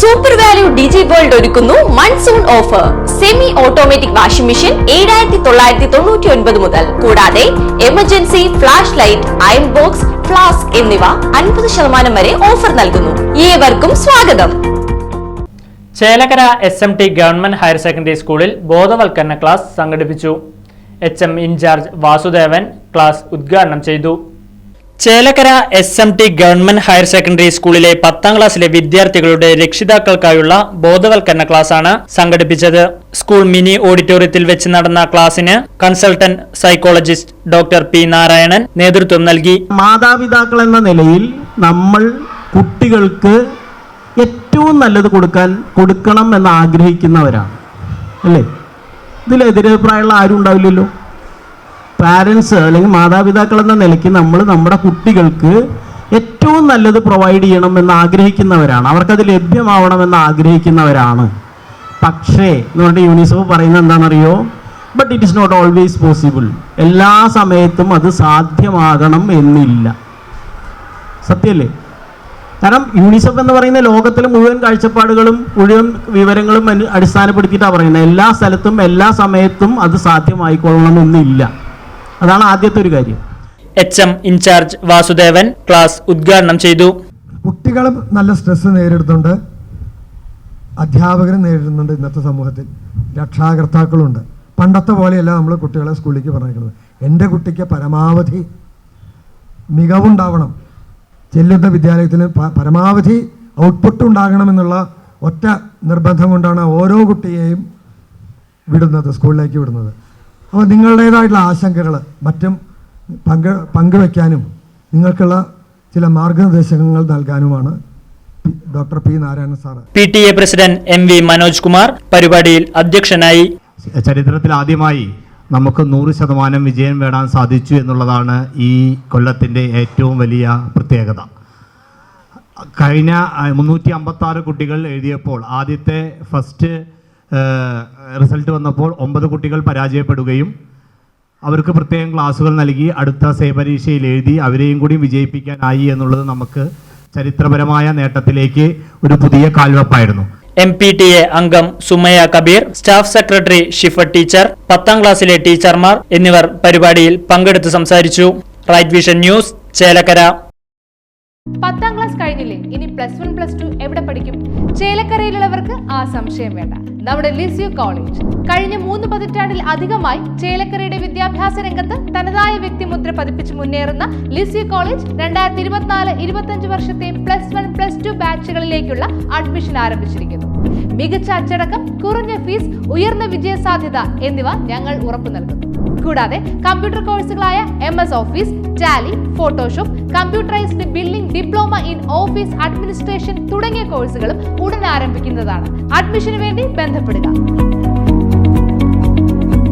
Super value ഡിജി world ഒരുക്കുന്നു monsoon offer. Semi automatic washing machine 7,999 മുതൽ. കൂടാതെ emergency flash light, iron box, flask എന്നിവ 50% വരെ ഓഫർ നൽകുന്നു. ഏവർക്കും സ്വാഗതം. Chelakkara SMT government higher secondary സ്കൂളിൽ ബോധവൽക്കരണ ക്ലാസ് സംഘടിപ്പിച്ചു. HM ഇൻചാർജ് വാസുദേവൻ ക്ലാസ് ഉദ്ഘാടനം ചെയ്തു. Chelakkara SMT government higher secondary സ്കൂളിലെ 10ാം ക്ലാസ്സിലെ വിദ്യാർത്ഥികളുടെ രക്ഷിതാക്കൾക്കായുള്ള ബോധവൽക്കരണ ക്ലാസാണ് സംഘടിപ്പിച്ചത്. സ്കൂൾ മിനി ഓഡിറ്റോറിയത്തിൽ വെച്ച് നടന്ന ക്ലാസിന് consultant psychologist doctor P. Narayanan നേതൃത്വം നൽകി. മാതാപിതാക്കൾ എന്ന നിലയിൽ നമ്മൾ കുട്ടികൾക്ക് ഏറ്റവും നല്ലത് കൊടുക്കണം എന്ന് ആഗ്രഹിക്കുന്നവരാണ് അല്ലേ? ഇതിലെതിരഭിപ്രായമുള്ള ആരും ഉണ്ടാവില്ലല്ലോ. പാരൻസ് അല്ലെങ്കിൽ മാതാപിതാക്കൾ എന്ന നിലയ്ക്ക് നമ്മൾ നമ്മുടെ കുട്ടികൾക്ക് ഏറ്റവും നല്ലത് പ്രൊവൈഡ് ചെയ്യണമെന്ന് ആഗ്രഹിക്കുന്നവരാണ്, അവർക്കത് ലഭ്യമാവണമെന്ന് ആഗ്രഹിക്കുന്നവരാണ്. പക്ഷേ എന്ന് പറഞ്ഞിട്ട് യൂണിസെഫ് പറയുന്നത് എന്താണെന്നറിയോ? But it is not always possible. എല്ലാ സമയത്തും അത് സാധ്യമാകണം എന്നില്ല. സത്യമല്ലേ? കാരണം യൂണിസെഫ് എന്ന് പറയുന്ന ലോകത്തിലെ മുഴുവൻ കാഴ്ചപ്പാടുകളും മുഴുവൻ വിവരങ്ങളും അടിസ്ഥാനപ്പെടുത്തിയിട്ടാണ് പറയുന്നത്. എല്ലാ സ്ഥലത്തും എല്ലാ സമയത്തും അത് സാധ്യമായിക്കൊള്ളണമെന്നില്ല. അതാണ് ആദ്യത്തെ ഒരു കാര്യം. HM ഇൻചാർജ് വാസുദേവൻ ക്ലാസ് ഉദ്ഘാടനം ചെയ്തു. കുട്ടികൾ നല്ല സ്ട്രെസ് നേരിടുന്നുണ്ട്, അധ്യാപകരും നേരിടുന്നുണ്ട്. ഇന്നത്തെ സമൂഹത്തിൽ രക്ഷാകർത്താക്കളുണ്ട്. പണ്ടത്തെ പോലെയല്ല നമ്മൾ കുട്ടികളെ സ്കൂളിലേക്ക് പറഞ്ഞേക്കുന്നത്. എൻ്റെ കുട്ടിക്ക് പരമാവധി മികവുണ്ടാവണം, ചെല്ലുന്ന വിദ്യാലയത്തിന് പരമാവധി ഔട്ട്പുട്ട് ഉണ്ടാകണമെന്നുള്ള ഒറ്റ നിർബന്ധം കൊണ്ടാണ് ഓരോ കുട്ടിയെയും സ്കൂളിലേക്ക് വിടുന്നത്. അപ്പോൾ നിങ്ങളുടേതായിട്ടുള്ള ആശങ്കകൾ മറ്റും പങ്കുവയ്ക്കാനും നിങ്ങൾക്കുള്ള ചില മാർഗനിർദ്ദേശങ്ങൾ നൽകാനുമാണ് doctor P. Narayanan sir. PTA president MV Manoj Kumar പരിപാടിയിൽ അധ്യക്ഷനായി. ചരിത്രത്തിൽ ആദ്യമായി നമുക്ക് 100% വിജയം നേടാൻ സാധിച്ചു എന്നുള്ളതാണ് ഈ കൊല്ലത്തിൻ്റെ ഏറ്റവും വലിയ പ്രത്യേകത. കഴിഞ്ഞ 356 കുട്ടികൾ എഴുതിയപ്പോൾ ആദ്യത്തെ ഫസ്റ്റ് റിസൾട്ട് വന്നപ്പോൾ 9 കുട്ടികൾ പരാജയപ്പെടുകയും അവർക്ക് പ്രത്യേകം ക്ലാസ്സുകൾ നൽകി അടുത്ത പരീക്ഷയിൽ എഴുതി അവരെയും കൂടി വിജയിപ്പിക്കാനായി എന്നുള്ളത് നമുക്ക് ചരിത്രപരമായ നേട്ടത്തിലേക്ക് ഒരു പുതിയ കാൽവെപ്പായിരുന്നു. MPTA അംഗം Sumaya Kabeer, staff secretary Shifa teacher, 10ാം ക്ലാസ്സിലെ ടീച്ചർമാർ എന്നിവർ പരിപാടിയിൽ പങ്കെടുത്ത് സംസാരിച്ചു. Right vision news, Chelakkara. 10ാം ക്ലാസ് കഴിഞ്ഞില്ലേ? ഇനി +1 +2 എവിടെ പഠിക്കും? ചേലക്കരയിലുള്ളവർക്ക് ആ സംശയം വേണ്ട. നമ്മുടെ ലിസ്യു കോളേജ് കഴിഞ്ഞ 3 പതിറ്റാണ്ടിൽ അധികമായി ചേലക്കരയുടെ വിദ്യാഭ്യാസ രംഗത്ത് തനതായ വ്യക്തിമുദ്ര പതിപ്പിച്ച് മുന്നേറുന്ന ലിസ്യു കോളേജ് 2024-25 വർഷത്തെ +1 +2 ബാച്ചുകളിലേക്കുള്ള അഡ്മിഷൻ ആരംഭിച്ചിരിക്കുന്നു. മികച്ച അച്ചടക്കം, കുറഞ്ഞ ഫീസ്, ഉയർന്ന വിജയസാധ്യത എന്നിവ ഞങ്ങൾ ഉറപ്പു നൽകുന്നു. കൂടാതെ കമ്പ്യൂട്ടർ കോഴ്സുകളായ MS office, Tally, Photoshop, computerised billing, diploma in office administration തുടങ്ങിയ കോഴ്സുകളും ഉടൻ ആരംഭിക്കുന്നതാണ്. അഡ്മിഷന് വേണ്ടി ബന്ധപ്പെടുക.